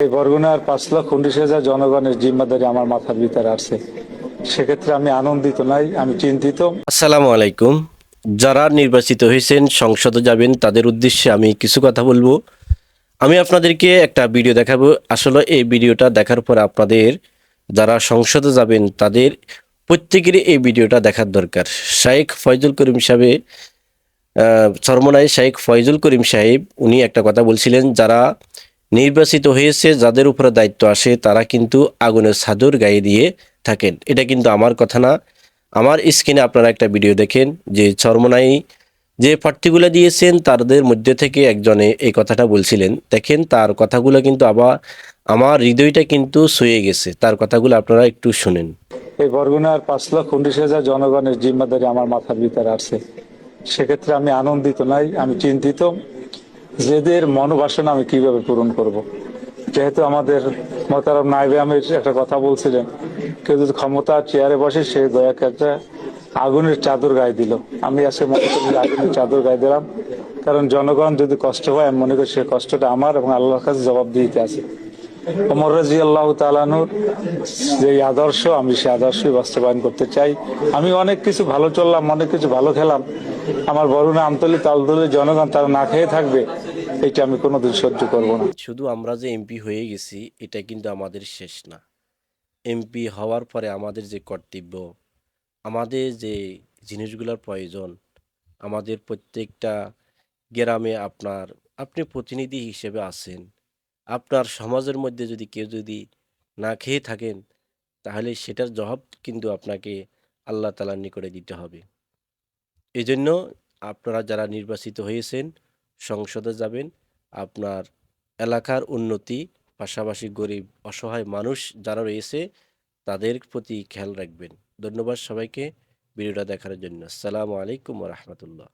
এই বরগুনার 5,19,000 জনগণের জিম্মাদারি আমার মাথার ভিতরে আছে। সেক্ষেত্রে আমি আনন্দিত নাই, আমি চিন্তিত। আসসালামু আলাইকুম। যারা নির্বাচিত হয়েছেন সংসদে যাবেন তাদের উদ্দেশ্যে আমি কিছু কথা বলবো। আমি আপনাদেরকে একটা ভিডিও দেখাবো। আসলে এই ভিডিওটা দেখার পর আপনাদের যারা সংসদে যাবেন তাদের প্রত্যেকেরই এই ভিডিওটা দেখার দরকার। শাইখ ফয়জুল করিম সাহেব, চরমোনাই শাইখ ফয়জুল করিম সাহেব উনি একটা কথা বলছিলেন, যারা নির্বাচিত হয়েছে যাদের উপরে দায়িত্ব আসে তারা কিন্তু আগুনের চাদর গায়ে দিয়ে থাকেন। এটা কিন্তু আমার কথা না। আমার স্ক্রিনে আপনারা একটা ভিডিও দেখেন যে চরমোনাই যে প্রার্থীগুলো দিয়েছেন তাদের মধ্যে থেকে একজনে এই কথাটা বলছিলেন। দেখেন তার কথাগুলো কিন্তু আবার আমার হৃদয়টা কিন্তু ছুঁয়ে গেছে। তার কথাগুলো আপনারা একটু শুনেন। এই বরগুনার 5,19,000 জনগণের জিম্মাদারি আমার মাথার ভিতরে আছে। সেক্ষেত্রে আমি আনন্দিত নাই, আমি চিন্তিত। যেদের মনোবাসনা আমি কিভাবে পূরণ করব। যেহেতু আমাদের মোহতারাম নায়েবে আমির একটা কথা বলছিলেন, কেউ যদি ক্ষমতা চেয়ারে বসে সে দয়াকে একটা আগুনের চাদর গায়ে দিল। আমি আজকে মনে করি আগুনের চাদর গায়ে দিলাম, কারণ জনগণ যদি কষ্ট হয় আমি মনে করি সে কষ্টটা আমার এবং আল্লাহর কাছে জবাব দিতে আছে। ওমর রাদিয়াল্লাহু তাআলা আনহুর যে আদর্শ, আমি সে আদর্শই বাস্তবায়ন করতে চাই। আমি অনেক কিছু ভালো চললাম, অনেক কিছু ভালো খেলাম, আমার বরুণা আমতলি তালতলি জনগণ তারা না খেয়ে থাকবে, এটা আমি কোনোদিন সহ্য করব না। শুধু আমরা যে এমপি হয়ে গেছি এটা কিন্তু আমাদের শেষ না। এমপি হওয়ার পরে আমাদের যে কর্তব্য, আমাদের যে জিনিসগুলোর প্রয়োজন, আমাদের প্রত্যেকটা গ্রামে আপনি প্রতিনিধি হিসেবে আছেন। আপনার সমাজের মধ্যে যদি কেউ যদি না খেয়ে থাকেন তাহলে সেটার জবাব কিন্তু আপনাকে আল্লাহ তাআলার নিকটে দিতে হবে। এজন্য আপনারা যারা নির্বাচিত হয়েছেন সংসদে যাবেন, আপনার এলাকার উন্নতি, পাশাপাশি গরিব অসহায় মানুষ যারা রয়েছে তাদের প্রতি খেয়াল রাখবেন। ধন্যবাদ সবাইকে ভিডিওটা দেখার জন্য। আসসালামু আলাইকুম ওয়া রাহমাতুল্লাহ।